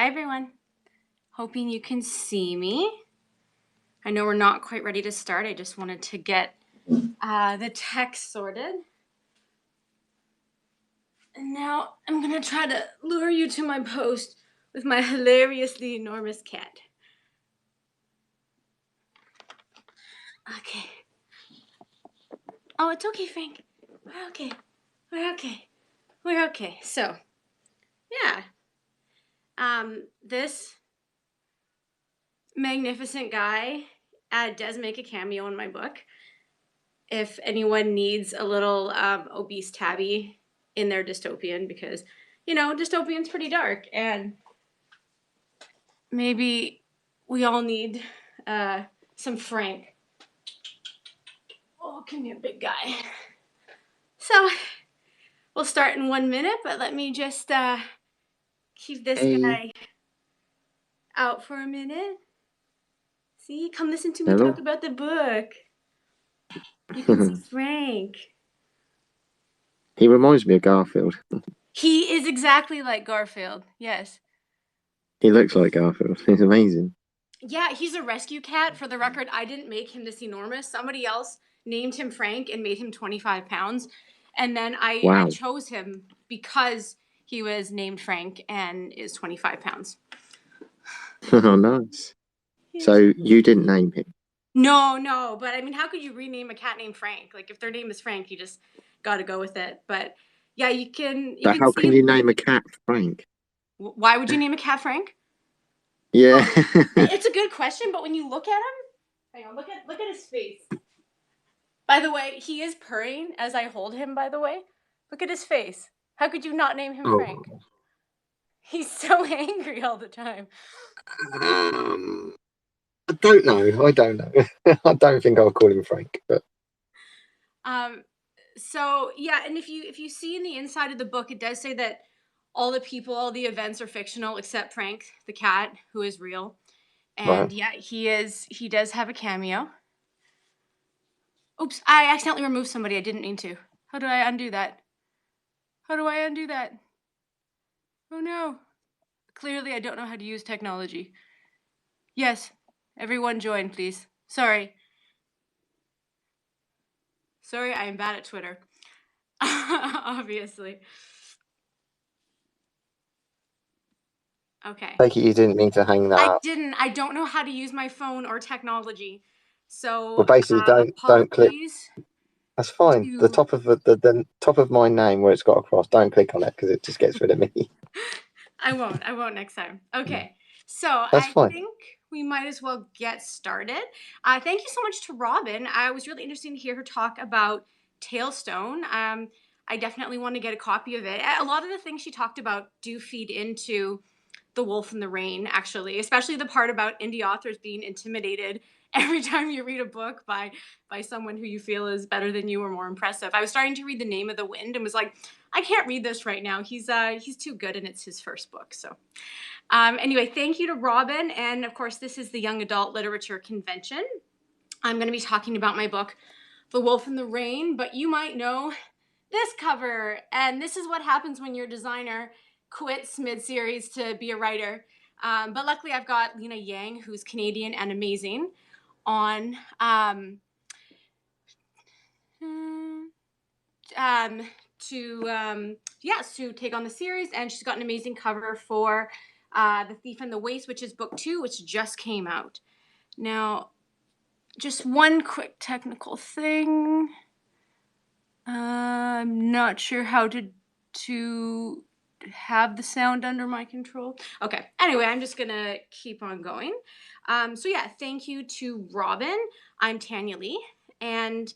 Hi, everyone. Hoping you can see me. I know we're not quite ready to start. I just wanted to get the text sorted. And now I'm going to try to lure you to my post with my hilariously enormous cat. Okay. Oh, it's okay, Frank. We're okay. We're okay. We're okay. So, yeah. This magnificent guy does make a cameo in my book. If anyone needs a little obese tabby in their dystopian, because dystopian's pretty dark, and maybe we all need some Frank. Oh, come here, big guy. So we'll start in 1 minute, but let me just keep this guy out for a minute. See, come listen to me Hello. talk about the book. You can see Frank. He reminds me of Garfield. He is exactly like Garfield. Yes. He looks like Garfield. He's amazing. Yeah, he's a rescue cat. For the record, I didn't make him this enormous. Somebody else named him Frank and made him 25 pounds. And then I Wow. chose him because he was named Frank and is 25 pounds. Oh, nice. So you didn't name him? No. But I mean, how could you rename a cat named Frank? Like, if their name is Frank, you just got to go with it. But yeah, you can But how see can him. you name a cat Frank? Why would you name a cat Frank? Yeah. It's a good question, but when you look at him, hang on, look at his face. By the way, he is purring as I hold him, by the way. Look at his face. How could you not name him Frank? Oh. He's so angry all the time. I don't know. I don't know. I don't think I'll call him Frank, but So yeah, and if you see in the inside of the book, it does say that all the people, all the events are fictional except Frank, the cat, who is real. And right. yeah, he does have a cameo. Oops, I accidentally removed somebody I didn't mean to. How do I undo that? How do I undo that? Oh no. Clearly I don't know how to use technology. Yes, everyone join, please. Sorry, I am bad at Twitter. Obviously. Okay. Take it you didn't mean to hang that I up. didn't. I don't know how to use my phone or technology. Well, So basically, don't click. apologies That's fine. The to. top of the top of my name where it's got a cross. Don't click on it because it just gets rid of me. I won't next time. Okay. So That's I fine. think we might as well get started. Thank you so much to Robin. I was really interested to hear her talk about Tailstone. I definitely want to get a copy of it. A lot of the things she talked about do feed into The Wolf in the Rain, actually, especially the part about indie authors being intimidated every time you read a book by someone who you feel is better than you or more impressive. I was starting to read The Name of the Wind and was like, I can't read this right now. He's too good, and it's his first book. So anyway, thank you to Robin, and of course, this is the Young Adult Literature Convention. I'm going to be talking about my book, The Wolf in the Rain, but you might know this cover, and this is what happens when your designer quits mid-series to be a writer. But luckily, I've got Lena Yang, who's Canadian and amazing, on to take on the series, and she's got an amazing cover for The Thief and the Waste, which is book 2, which just came out. Now, just one quick technical thing. I'm not sure how to have the sound under my control. Okay. Anyway, I'm just gonna keep on going. So yeah, thank you to Robin. I'm Tanya Lee, and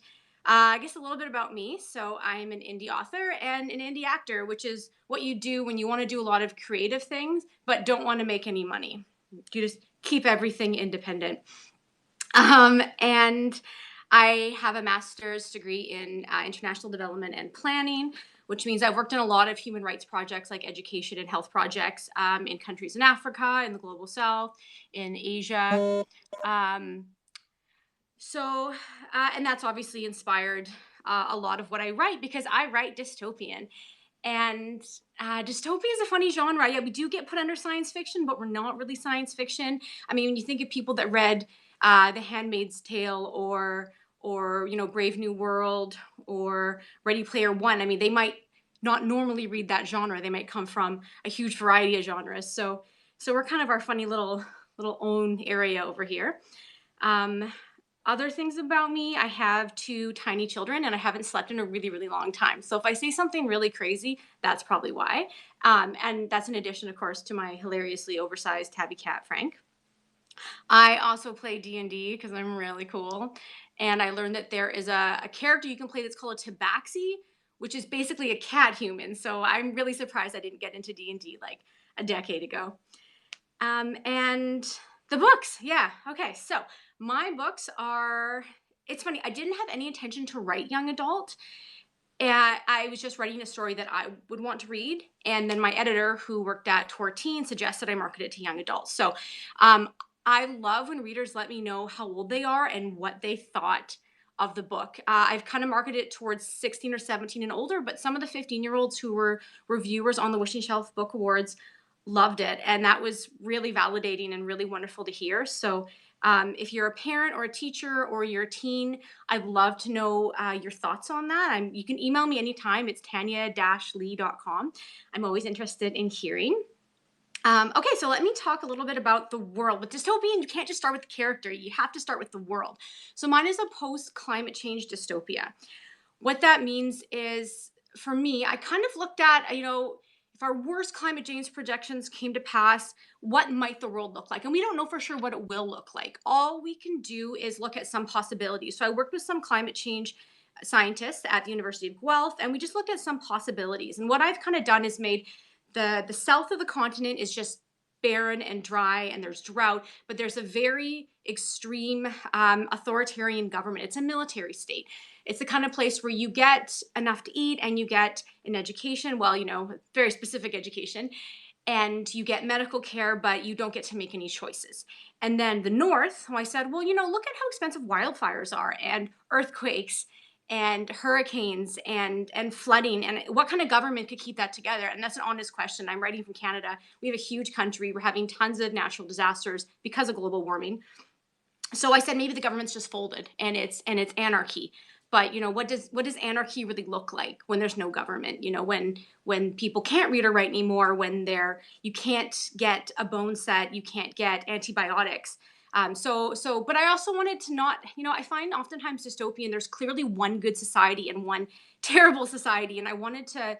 I guess a little bit about me. So I'm an indie author and an indie actor, which is what you do when you want to do a lot of creative things but don't want to make any money. You just keep everything independent. And I have a master's degree in international development and planning, which means I've worked on a lot of human rights projects like education and health projects in countries in Africa, in the global south, in Asia. Um, and that's obviously inspired a lot of what I write because I write dystopian. And dystopia is a funny genre. Yeah, we do get put under science fiction, but we're not really science fiction. I mean, when you think of people that read The Handmaid's Tale or Brave New World or Ready Player One, I mean, they might not normally read that genre. They might come from a huge variety of genres. So we're kind of our funny little own area over here. Um, Other things about me, I have two tiny children and I haven't slept in a really, really long time. So if I say something really crazy, that's probably why. And that's in addition, of course, to my hilariously oversized tabby cat, Frank. I also play D&D because I'm really cool. And I learned that there is a character you can play that's called a tabaxi, which is basically a cat human. So I'm really surprised I didn't get into D&D like a decade ago. And the books, yeah. Okay, so my books are. It's funny. I didn't have any intention to write young adult, and I was just writing a story that I would want to read. And then my editor, who worked at Torteen, suggested I market it to young adults. So, um, I love when readers let me know how old they are and what they thought of the book. I've kind of marketed it towards 16 or 17 and older, but some of the 15-year-olds who were reviewers on the Wishing Shelf Book Awards loved it. And that was really validating and really wonderful to hear. So, if you're a parent or a teacher or you're a teen, I'd love to know your thoughts on that. You can email me anytime. It's tanya-lee.com. I'm always interested in hearing. Okay, so let me talk a little bit about the world. With dystopian, you can't just start with the character, you have to start with the world. So mine is a post climate change dystopia. What that means is, for me, I kind of looked at, if our worst climate change projections came to pass, what might the world look like? And we don't know for sure what it will look like. All we can do is look at some possibilities. So I worked with some climate change scientists at the University of Guelph, and we just looked at some possibilities. And what I've kind of done is made the south of the continent is just barren and dry, and there's drought, but there's a very extreme authoritarian government. It's a military state. It's the kind of place where you get enough to eat and you get an education, well, very specific education, and you get medical care, but you don't get to make any choices. And then the north, I said, well, look at how expensive wildfires are and earthquakes and hurricanes and flooding, and what kind of government could keep that together? And that's an honest question. I'm writing from Canada. We have a huge country. We're having tons of natural disasters because of global warming. So I said maybe the government's just folded and it's anarchy. But what does anarchy really look like when there's no government? When people can't read or write anymore, when you can't get a bone set, you can't get antibiotics. But I also wanted to not, I find oftentimes dystopian, there's clearly one good society and one terrible society, and I wanted to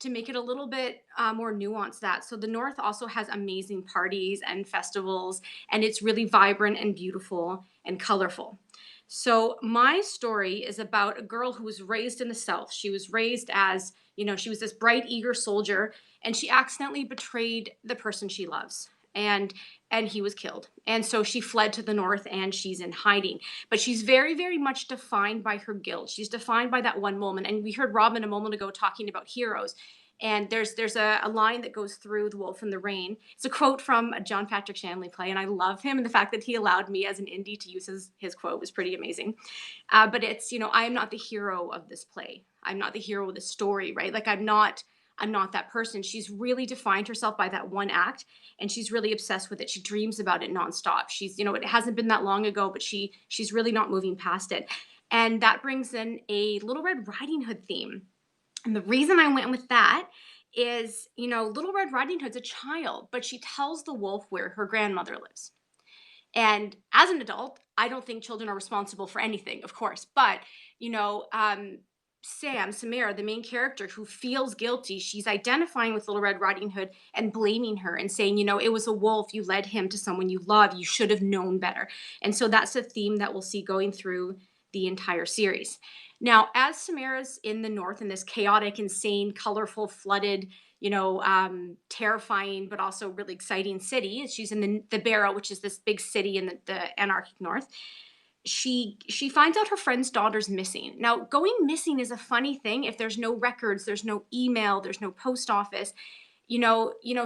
make it a little bit more nuanced. That so the North also has amazing parties and festivals, and it's really vibrant and beautiful and colorful. So my story is about a girl who was raised in the South. She was raised as, she was this bright, eager soldier, and she accidentally betrayed the person she loves. And he was killed. And so she fled to the north and she's in hiding. But she's very, very much defined by her guilt. She's defined by that one moment. And we heard Robin a moment ago talking about heroes. And there's a line that goes through The Wolf and the Rain. It's a quote from a John Patrick Shanley play, and I love him. And the fact that he allowed me as an indie to use his quote was pretty amazing. But it's, I am not the hero of this play. I'm not the hero of the story, right? Like I'm not that person. She's really defined herself by that one act, and she's really obsessed with it. She dreams about it nonstop. She's, it hasn't been that long ago, but she's really not moving past it. And that brings in a Little Red Riding Hood theme. And the reason I went with that is, Little Red Riding Hood's a child, but she tells the wolf where her grandmother lives. And as an adult, I don't think children are responsible for anything, of course. But, you know, um, Samara, the main character who feels guilty, she's identifying with Little Red Riding Hood and blaming her and saying, it was a wolf. You led him to someone you love. You should have known better. And so that's a theme that we'll see going through the entire series. Now, as Samara's in the north in this chaotic, insane, colorful, flooded, terrifying but also really exciting city. She's in the Barrow, which is this big city in the anarchic north. She finds out her friend's daughter's missing. Now, going missing is a funny thing. If there's no records, there's no email, there's no post office.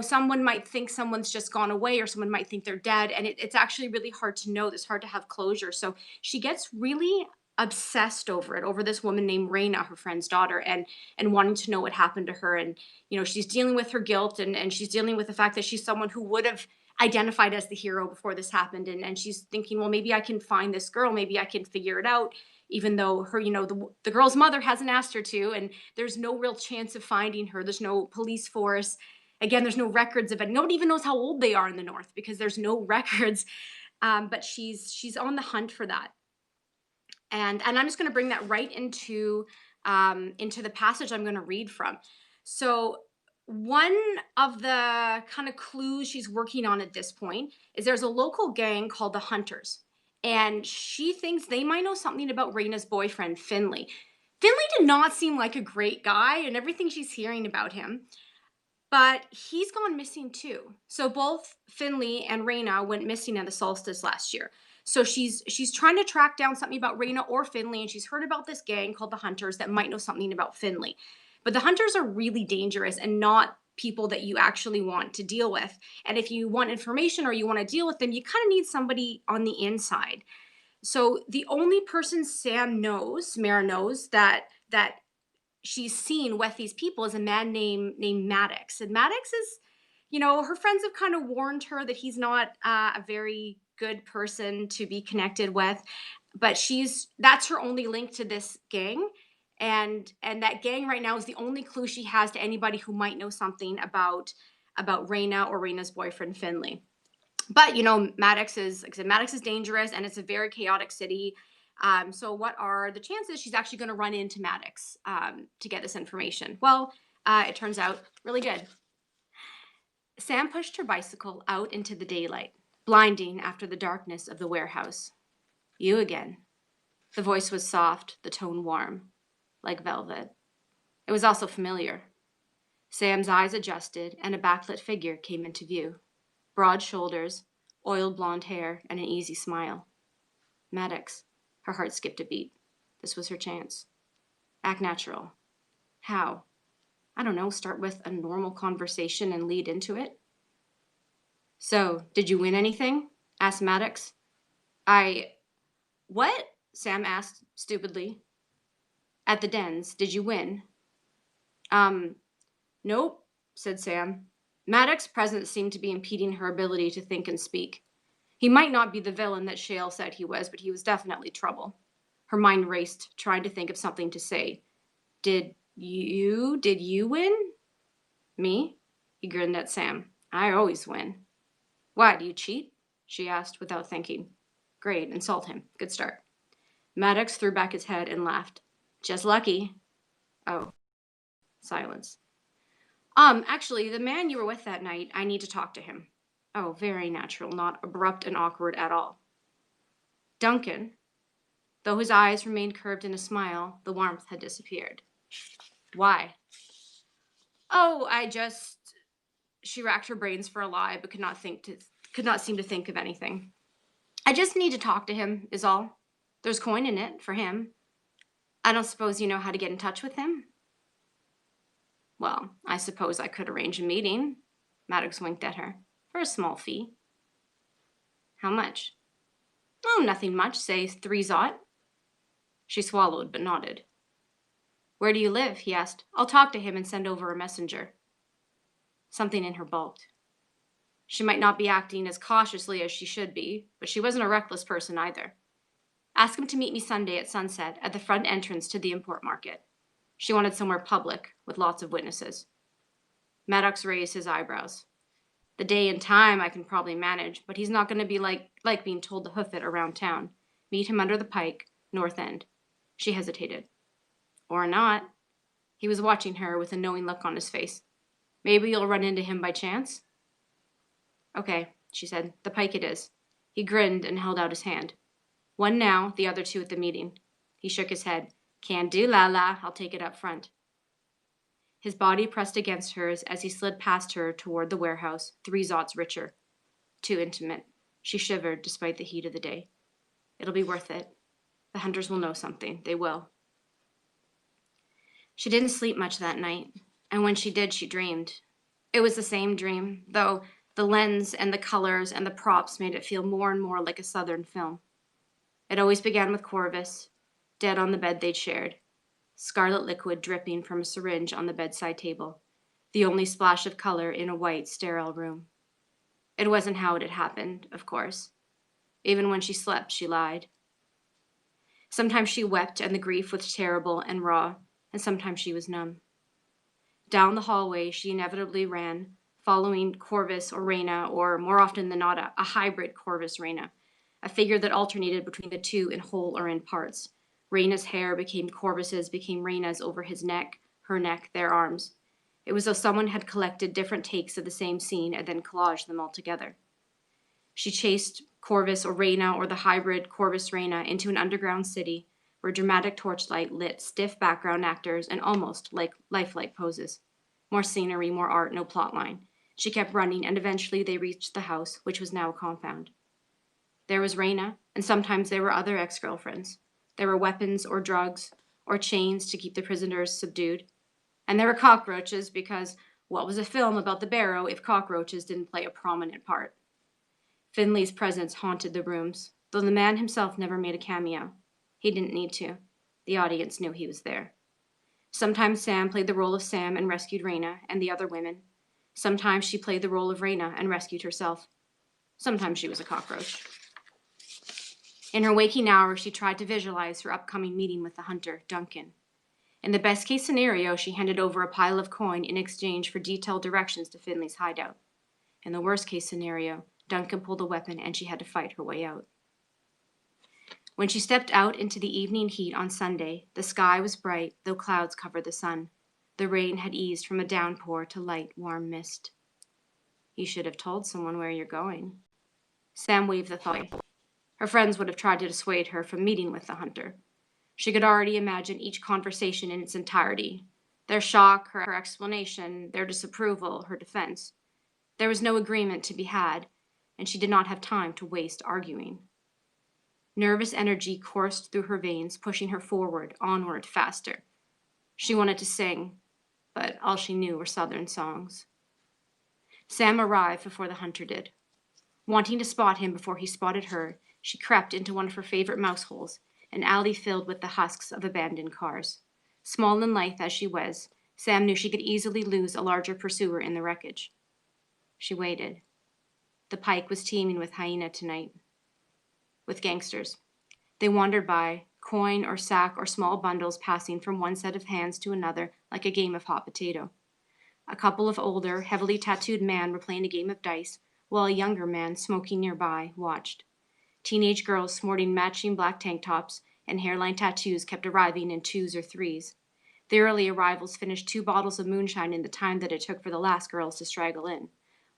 Someone might think someone's just gone away, or someone might think they're dead, and it's actually really hard to know. It's hard to have closure. So she gets really obsessed over it, over this woman named Reina, her friend's daughter, and wanting to know what happened to her. And she's dealing with her guilt, and she's dealing with the fact that she's someone who would have identified as the hero before this happened. And she's thinking, well, maybe I can find this girl, maybe I can figure it out, even though her, the girl's mother hasn't asked her to, and there's no real chance of finding her. There's no police force. Again, there's no records of it. No one even knows how old they are in the north because there's no records. But she's on the hunt for that. And I'm just going to bring that right into the passage I'm going to read from. So one of the kind of clues she's working on at this point is there's a local gang called the Hunters, and she thinks they might know something about Raina's boyfriend Finley. Finley did not seem like a great guy, and everything she's hearing about him. But he's gone missing too. So both Finley and Raina went missing at the solstice last year. So she's trying to track down something about Raina or Finley, and she's heard about this gang called the Hunters that might know something about Finley. But the Hunters are really dangerous and not people that you actually want to deal with. And if you want information or you want to deal with them, you kind of need somebody on the inside. So the only person Mara knows that she's seen with these people is a man named Maddox. And Maddox is, her friends have kind of warned her that he's not a very good person to be connected with, but that's her only link to this gang. And that gang right now is the only clue she has to anybody who might know something about Raina or Raina's boyfriend Finley. But Maddox is, like I said, Maddox is dangerous, and it's a very chaotic city. So what are the chances she's actually going to run into Maddox to get this information? Well, it turns out really good. Sam pushed her bicycle out into the daylight, blinding after the darkness of the warehouse. You again. The voice was soft, the tone warm, like velvet. It was also familiar. Sam's eyes adjusted, and a backlit figure came into view. Broad shoulders, oiled blonde hair, and an easy smile. Maddox. Her heart skipped a beat. This was her chance. Act natural. How? I don't know, start with a normal conversation and lead into it. So, did you win anything? Asked Maddox. What? Sam asked stupidly. At the dens, did you win? Nope, said Sam. Maddox's presence seemed to be impeding her ability to think and speak. He might not be the villain that Shale said he was, but he was definitely trouble. Her mind raced, trying to think of something to say. Did you win? Me? He grinned at Sam. I always win. Why, do you cheat? She asked without thinking. Great, insult him. Good start. Maddox threw back his head and laughed. Just lucky. Oh. Silence. Actually, the man you were with that night, I need to talk to him. Oh, very natural, not abrupt and awkward at all. Duncan. Though his eyes remained curved in a smile, the warmth had disappeared. Why? Oh, she racked her brains for a lie, but could not seem to think of anything. I just need to talk to him, is all. There's coin in it for him. I don't suppose you know how to get in touch with him? Well, I suppose I could arrange a meeting. Maddox winked at her. For a small fee. How much? Oh, nothing much. Say 3 zot. She swallowed, but nodded. Where do you live? He asked. I'll talk to him and send over a messenger. Something in her balked. She might not be acting as cautiously as she should be, but she wasn't a reckless person either. Ask him to meet me Sunday at sunset at the front entrance to the import market. She wanted somewhere public, with lots of witnesses. Maddox raised his eyebrows. The day and time I can probably manage, but he's not going to be like being told to hoof it around town. Meet him under the pike, North End. She hesitated. Or not. He was watching her with a knowing look on his face. Maybe you'll run into him by chance? Okay, she said. The pike it is. He grinned and held out his hand. One now, the other 2 at the meeting. He shook his head. Can do, Lala. I'll take it up front. His body pressed against hers as he slid past her toward the warehouse, 3 zots richer. Too intimate. She shivered despite the heat of the day. It'll be worth it. The Hunters will know something. They will. She didn't sleep much that night, and when she did, she dreamed. It was the same dream, though the lens and the colors and the props made it feel more and more like a Southern film. It always began with Corvus. dead on the bed they'd shared, scarlet liquid dripping from a syringe on the bedside table, the only splash of color in a white, sterile room. It wasn't how it had happened, of course. Even when she slept, she lied. Sometimes she wept and the grief was terrible and raw, and sometimes she was numb. Down the hallway, she inevitably ran, following Corvus or Reyna, or more often than not, a hybrid Corvus-Reyna, a figure that alternated between the two in whole or in parts. Reyna's hair became Corvus's, became Reyna's over his neck, her neck, their arms. It was though someone had collected different takes of the same scene and then collaged them all together. She chased Corvus or Reyna or the hybrid Corvus Reyna into an underground city where dramatic torchlight lit stiff background actors and almost like lifelike poses. More scenery, more art, no plotline. She kept running, and eventually they reached the house, which was now a compound. There was Reyna, and sometimes there were other ex-girlfriends. There were weapons or drugs or chains to keep the prisoners subdued. And there were cockroaches because what was a film about the Barrow if cockroaches didn't play a prominent part? Finley's presence haunted the rooms, though the man himself never made a cameo. He didn't need to. The audience knew he was there. Sometimes Sam played the role of Sam and rescued Reyna and the other women. Sometimes she played the role of Reyna and rescued herself. Sometimes she was a cockroach. In her waking hours, she tried to visualize her upcoming meeting with the hunter, Duncan. In the best case scenario, she handed over a pile of coin in exchange for detailed directions to Finley's hideout. In the worst case scenario, Duncan pulled a weapon and she had to fight her way out. When she stepped out into the evening heat on Sunday, the sky was bright, though clouds covered the sun. The rain had eased from a downpour to light, warm mist. You should have told someone where you're going. Sam waved the thought away. Her friends would have tried to dissuade her from meeting with the hunter. She could already imagine each conversation in its entirety. Their shock, her explanation, their disapproval, her defense. There was no agreement to be had, and she did not have time to waste arguing. Nervous energy coursed through her veins, pushing her forward, onward, faster. She wanted to sing, but all she knew were Southern songs. Sam arrived before the hunter did. Wanting to spot him before he spotted her, she crept into one of her favorite mouse holes, an alley filled with the husks of abandoned cars. Small and lithe as she was, Sam knew she could easily lose a larger pursuer in the wreckage. She waited. The pike was teeming with hyena tonight. With gangsters. They wandered by, coin or sack or small bundles passing from one set of hands to another like a game of hot potato. A couple of older, heavily tattooed men were playing a game of dice, while a younger man, smoking nearby, watched. Teenage girls sporting matching black tank tops and hairline tattoos kept arriving in twos or threes. The early arrivals finished 2 bottles of moonshine in the time that it took for the last girls to straggle in.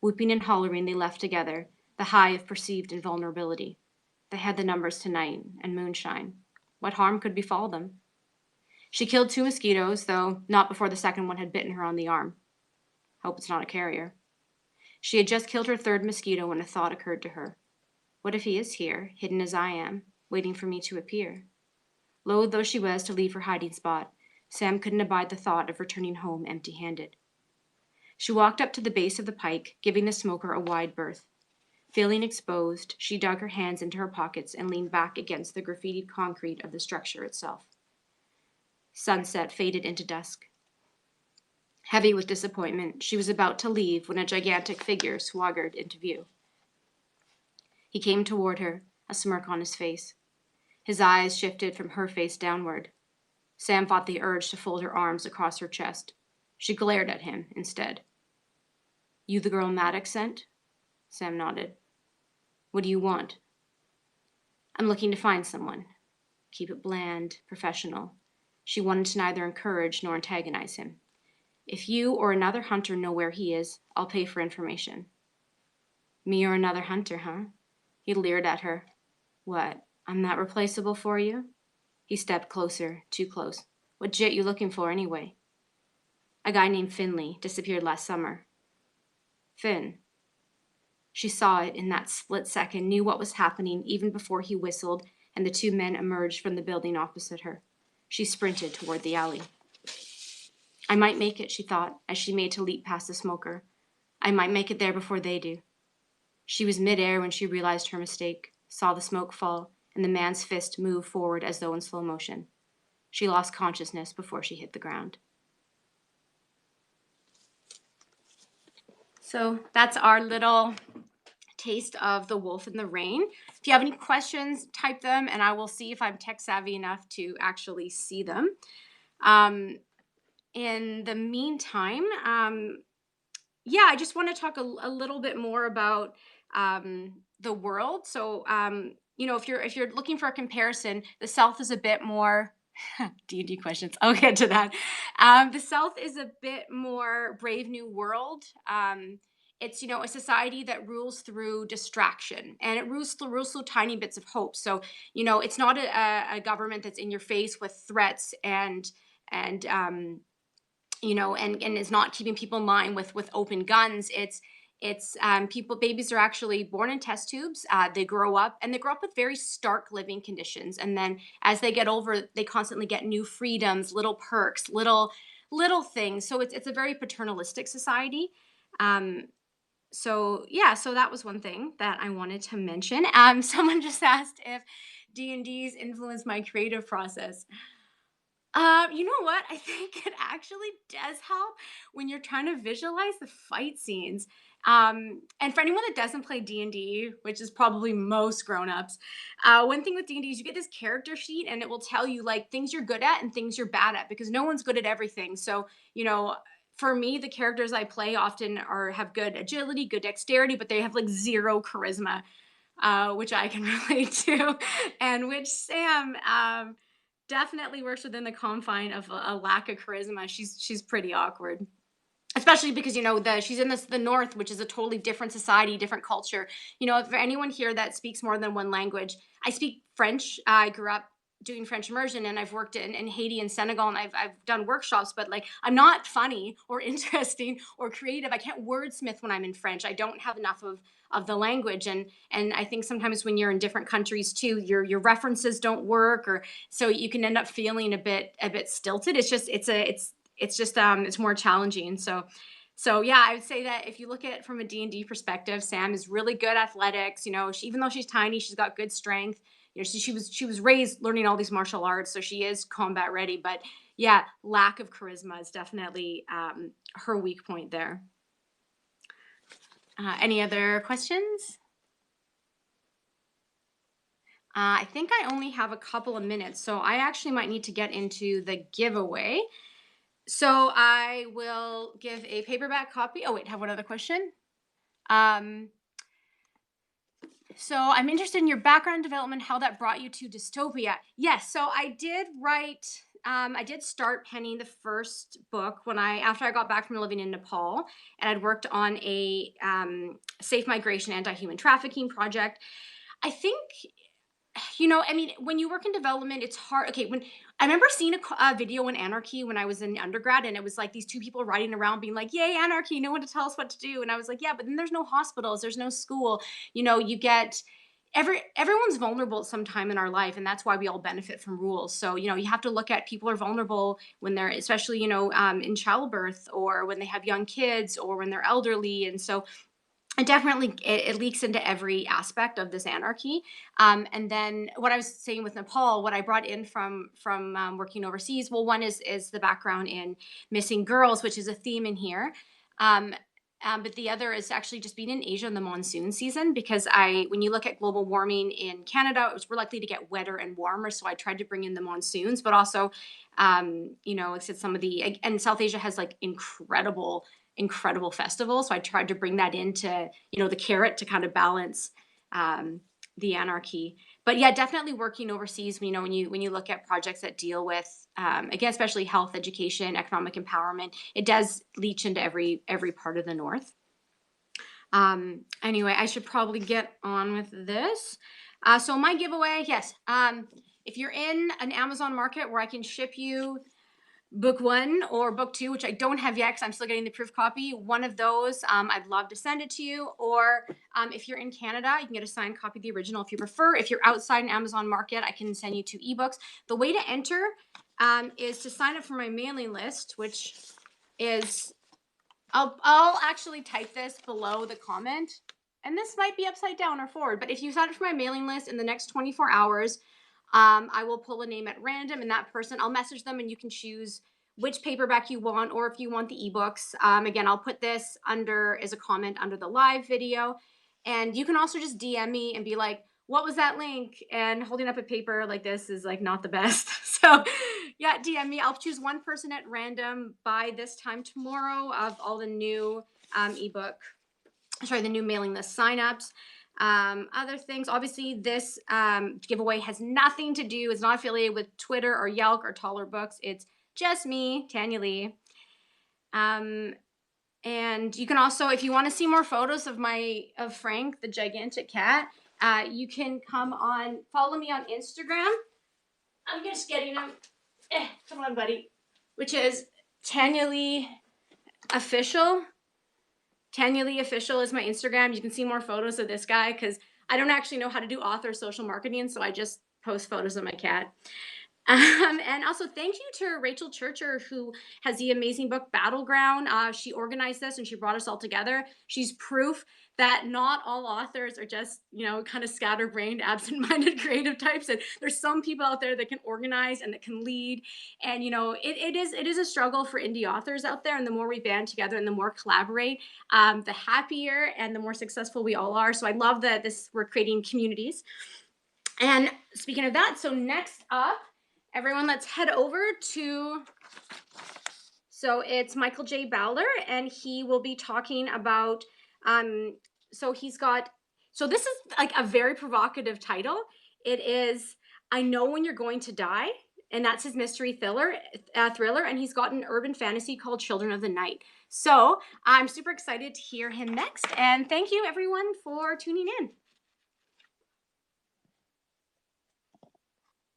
Whooping and hollering, they left together, the high of perceived invulnerability. They had the numbers tonight, and moonshine. What harm could befall them? She killed 2 mosquitoes, though not before the second one had bitten her on the arm. Hope it's not a carrier. She had just killed her 3rd mosquito when a thought occurred to her. What if he is here, hidden as I am, waiting for me to appear? Loath though she was to leave her hiding spot, Sam couldn't abide the thought of returning home empty-handed. She walked up to the base of the pike, giving the smoker a wide berth. Feeling exposed, she dug her hands into her pockets and leaned back against the graffitied concrete of the structure itself. Sunset faded into dusk. Heavy with disappointment, she was about to leave when a gigantic figure swaggered into view. He came toward her, a smirk on his face. His eyes shifted from her face downward. Sam fought the urge to fold her arms across her chest. She glared at him instead. You the girl Maddox sent? Sam nodded. What do you want? I'm looking to find someone. Keep it bland, professional. She wanted to neither encourage nor antagonize him. If you or another hunter know where he is, I'll pay for information. Me or another hunter, huh? He leered at her. What, I'm that replaceable for you? He stepped closer, too close. What jit you looking for anyway? A guy named Finley disappeared last summer. Finn. She saw it in that split second, knew what was happening even before he whistled and the 2 men emerged from the building opposite her. She sprinted toward the alley. I might make it, she thought, as she made to leap past the smoker. I might make it there before they do. She was midair when she realized her mistake, saw the smoke fall, and the man's fist moved forward as though in slow motion. She lost consciousness before she hit the ground. So that's our little taste of The Wolf in the Rain. If you have any questions, type them and I will see if I'm tech savvy enough to actually see them. In the meantime, yeah, I just want to talk a little bit more about the world. So, if you're looking for a comparison, the South is a bit more D&D questions. I'll get to that. The South is a bit more Brave New World. It's a society that rules through distraction, and it rules through tiny bits of hope. So it's not a government that's in your face with threats and and is not keeping people in line with open guns. It's people babies are actually born in test tubes. They grow up with very stark living conditions, and then as they get older they constantly get new freedoms, little perks, little things. So it's a very paternalistic society. So yeah, so that was one thing that I wanted to mention. Someone just asked if D&D's influenced my creative process. You know what? I think it actually does help when you're trying to visualize the fight scenes. And for anyone that doesn't play D&D, which is probably most grown-ups, one thing with D&D is you get this character sheet and it will tell you like things you're good at and things you're bad at because no one's good at everything. So, for me, the characters I play often have good agility, good dexterity, but they have like zero charisma, which I can relate to, and which Sam definitely works within the confine of a lack of charisma. She's pretty awkward, especially because she's in the north, which is a totally different society, different culture. For anyone here that speaks more than one language, I speak French. I grew up doing French immersion, and I've worked in Haiti and Senegal, and I've done workshops, but like I'm not funny or interesting or creative. I can't wordsmith when I'm in French. I don't have enough of the language, and I think sometimes when you're in different countries too, your references don't work, or so you can end up feeling a bit stilted. It's more challenging. So yeah, I would say that if you look at it from a D&D perspective, Sam is really good athletics. Even though she's tiny, she's got good strength. She was raised learning all these martial arts, so she is combat ready. But yeah, lack of charisma is definitely her weak point there. Any other questions? I think I only have a couple of minutes, so I actually might need to get into the giveaway. So I will give a paperback copy. Oh wait, have one other question. Um, so I'm interested in your background development, how that brought you to dystopia. Yes, so I did write. I did start penning the first book after I got back from living in Nepal, and I'd worked on a safe migration, anti-human trafficking project. I think I mean, when you work in development, it's hard. Okay, when I remember seeing a video in Anarchy when I was in undergrad, and it was like these two people riding around being like, "Yay, Anarchy! No one to tell us what to do." And I was like, "Yeah, but then there's no hospitals, there's no school. You get everyone's vulnerable at some time in our life, and that's why we all benefit from rules. So you have to look at people are vulnerable when they're, especially in childbirth, or when they have young kids, or when they're elderly, and so it definitely it leaks into every aspect of this anarchy. And then what I was saying with Nepal, what I brought in from working overseas, well, one is the background in missing girls, which is a theme in here. um, but the other is actually just being in Asia in the monsoon season, because when you look at global warming in Canada, we're likely to get wetter and warmer. So I tried to bring in the monsoons, but also, like I said, and South Asia has like incredible festival. So I tried to bring that into, the carrot to kind of balance the anarchy. But yeah, definitely working overseas, when you look at projects that deal with, again, especially health, education, economic empowerment, it does leach into every part of the North. Anyway, I should probably get on with this. So my giveaway, yes. If you're in an Amazon market where I can ship you book 1 or book 2, which I don't have yet because I'm still getting the proof copy, one of those, I'd love to send it to you. Or if you're in Canada, you can get a signed copy of the original if you prefer. If you're outside an Amazon market, I can send you 2 ebooks. The way to enter is to sign up for my mailing list, which is, I'll actually type this below the comment. and this might be upside down or forward, but if you sign up for my mailing list in the next 24 hours, I will pull a name at random, and that person, I'll message them, and you can choose which paperback you want, or if you want the ebooks. Again, I'll put this under as a comment under the live video, and you can also just DM me and be like, "What was that link?" And holding up a paper like this is like not the best. So, yeah, DM me. I'll choose one person at random by this time tomorrow of all the new ebook the new mailing list signups. Other things, obviously, this giveaway has nothing to do, it's not affiliated with Twitter or Yelp or Taller Books. It's just me, Tanya Lee. And you can also, if you want to see more photos of Frank, the gigantic cat, you can follow me on Instagram. I'm just getting him. Come on, buddy. Which is Tanya Lee Official. Tanya Lee Official is my Instagram. You can see more photos of this guy because I don't actually know how to do author social marketing, so I just post photos of my cat. And also, thank you to Rachel Churcher, who has the amazing book Battleground. She organized this and she brought us all together. She's proof that not all authors are just, kind of scatterbrained, absent-minded creative types. And there's some people out there that can organize and that can lead. And it is a struggle for indie authors out there. And the more we band together and the more collaborate, the happier and the more successful we all are. So I love that we're creating communities. And speaking of that, so next up, everyone, let's head over to, so it's Michael J. Bowler, and he will be talking about, so this is like a very provocative title. It is, I Know When You're Going to Die, and that's his mystery thriller, and he's got an urban fantasy called Children of the Night. So I'm super excited to hear him next, and thank you everyone for tuning in.